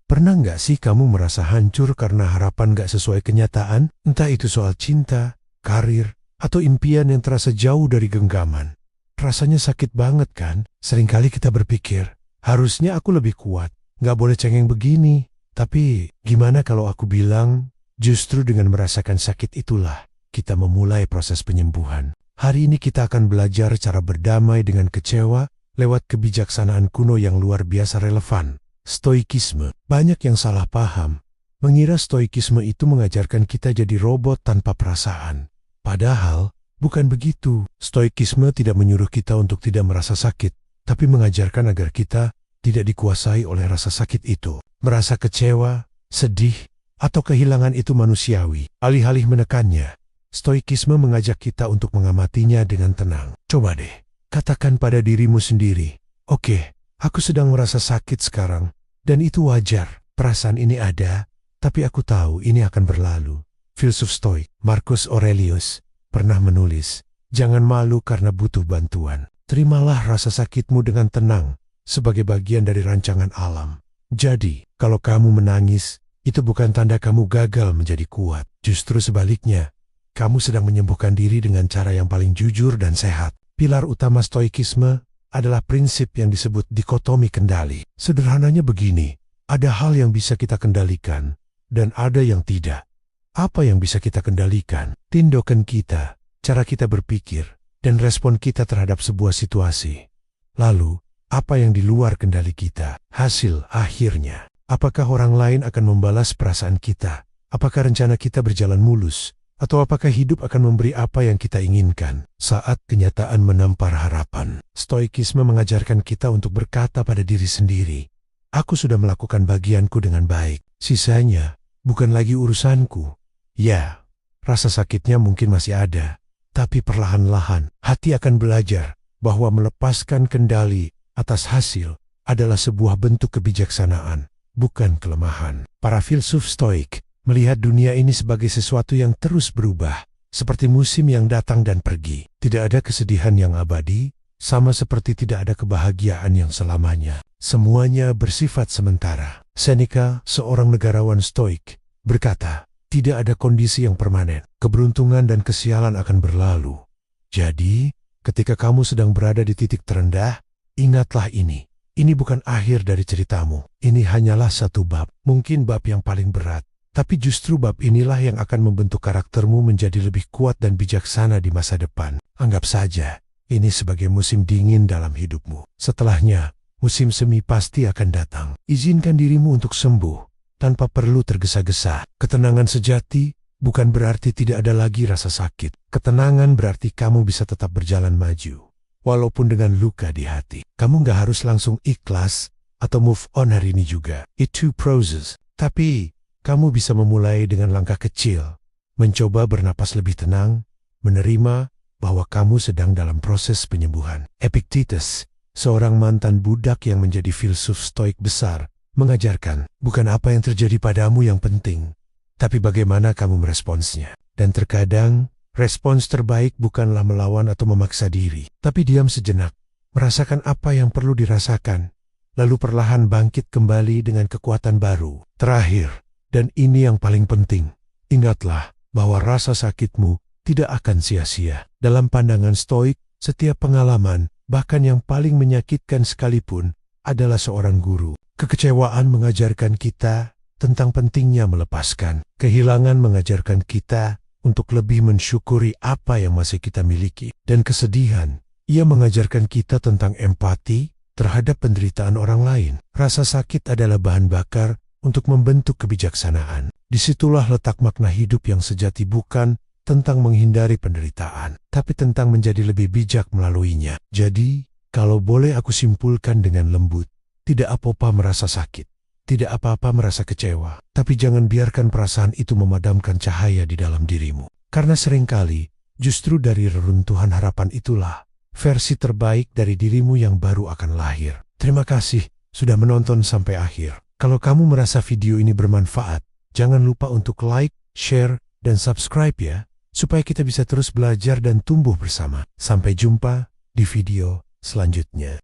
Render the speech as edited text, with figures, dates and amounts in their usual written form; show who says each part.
Speaker 1: Pernah nggak sih kamu merasa hancur karena harapan nggak sesuai kenyataan? Entah itu soal cinta, karir, atau impian yang terasa jauh dari genggaman. Rasanya sakit banget kan? Seringkali kita berpikir, harusnya aku lebih kuat, nggak boleh cengeng begini. Tapi gimana kalau aku bilang, justru dengan merasakan sakit itulah kita memulai proses penyembuhan. Hari ini kita akan belajar cara berdamai dengan kecewa lewat kebijaksanaan kuno yang luar biasa relevan. Stoikisme. Banyak yang salah paham, mengira stoikisme itu mengajarkan kita jadi robot tanpa perasaan. Padahal, bukan begitu. Stoikisme tidak menyuruh kita untuk tidak merasa sakit, tapi mengajarkan agar kita tidak dikuasai oleh rasa sakit itu. Merasa kecewa, sedih, atau kehilangan itu manusiawi. Alih-alih menekannya, stoikisme mengajak kita untuk mengamatinya dengan tenang. Coba deh, katakan pada dirimu sendiri, oke, aku sedang merasa sakit sekarang, dan itu wajar. Perasaan ini ada, tapi aku tahu ini akan berlalu. Filsuf Stoik, Marcus Aurelius, pernah menulis, jangan malu karena butuh bantuan. Terimalah rasa sakitmu dengan tenang, sebagai bagian dari rancangan alam. Jadi, kalau kamu menangis, itu bukan tanda kamu gagal menjadi kuat. Justru sebaliknya, kamu sedang menyembuhkan diri dengan cara yang paling jujur dan sehat. Pilar utama stoikisme adalah prinsip yang disebut dikotomi kendali. Sederhananya begini, ada hal yang bisa kita kendalikan dan ada yang tidak. Apa yang bisa kita kendalikan? Tindakan kita, cara kita berpikir, dan respon kita terhadap sebuah situasi. Lalu, apa yang di luar kendali kita? Hasil akhirnya. Apakah orang lain akan membalas perasaan kita? Apakah rencana kita berjalan mulus? Atau apakah hidup akan memberi apa yang kita inginkan saat kenyataan menampar harapan? Stoikisme mengajarkan kita untuk berkata pada diri sendiri, aku sudah melakukan bagianku dengan baik. Sisanya bukan lagi urusanku. Ya, rasa sakitnya mungkin masih ada, tapi perlahan-lahan hati akan belajar bahwa melepaskan kendali atas hasil adalah sebuah bentuk kebijaksanaan, bukan kelemahan. Para filsuf Stoik melihat dunia ini sebagai sesuatu yang terus berubah, seperti musim yang datang dan pergi. Tidak ada kesedihan yang abadi, sama seperti tidak ada kebahagiaan yang selamanya. Semuanya bersifat sementara. Seneca, seorang negarawan Stoik, berkata, tidak ada kondisi yang permanen. Keberuntungan dan kesialan akan berlalu. Jadi, ketika kamu sedang berada di titik terendah, ingatlah ini. Ini bukan akhir dari ceritamu. Ini hanyalah satu bab, mungkin bab yang paling berat. Tapi justru bab inilah yang akan membentuk karaktermu menjadi lebih kuat dan bijaksana di masa depan. Anggap saja, ini sebagai musim dingin dalam hidupmu. Setelahnya, musim semi pasti akan datang. Izinkan dirimu untuk sembuh, tanpa perlu tergesa-gesa. Ketenangan sejati bukan berarti tidak ada lagi rasa sakit. Ketenangan berarti kamu bisa tetap berjalan maju, walaupun dengan luka di hati. Kamu nggak harus langsung ikhlas atau move on hari ini juga. Itu proses. Tapi, kamu bisa memulai dengan langkah kecil, mencoba bernapas lebih tenang, menerima bahwa kamu sedang dalam proses penyembuhan. Epictetus, seorang mantan budak yang menjadi filsuf Stoik besar, mengajarkan, bukan apa yang terjadi padamu yang penting, tapi bagaimana kamu meresponsnya. Dan terkadang, respons terbaik bukanlah melawan atau memaksa diri, tapi diam sejenak, merasakan apa yang perlu dirasakan, lalu perlahan bangkit kembali dengan kekuatan baru. Terakhir, dan ini yang paling penting, ingatlah bahwa rasa sakitmu tidak akan sia-sia. Dalam pandangan Stoik, setiap pengalaman, bahkan yang paling menyakitkan sekalipun, adalah seorang guru. Kekecewaan mengajarkan kita tentang pentingnya melepaskan. Kehilangan mengajarkan kita untuk lebih mensyukuri apa yang masih kita miliki. Dan kesedihan, ia mengajarkan kita tentang empati terhadap penderitaan orang lain. Rasa sakit adalah bahan bakar untuk membentuk kebijaksanaan. Disitulah letak makna hidup yang sejati, bukan tentang menghindari penderitaan, tapi tentang menjadi lebih bijak melaluinya. Jadi, kalau boleh aku simpulkan dengan lembut, tidak apa-apa merasa sakit, tidak apa-apa merasa kecewa, tapi jangan biarkan perasaan itu memadamkan cahaya di dalam dirimu. Karena seringkali, justru dari reruntuhan harapan itulah, versi terbaik dari dirimu yang baru akan lahir. Terima kasih sudah menonton sampai akhir. Kalau kamu merasa video ini bermanfaat, jangan lupa untuk like, share, dan subscribe ya, supaya kita bisa terus belajar dan tumbuh bersama. Sampai jumpa di video selanjutnya.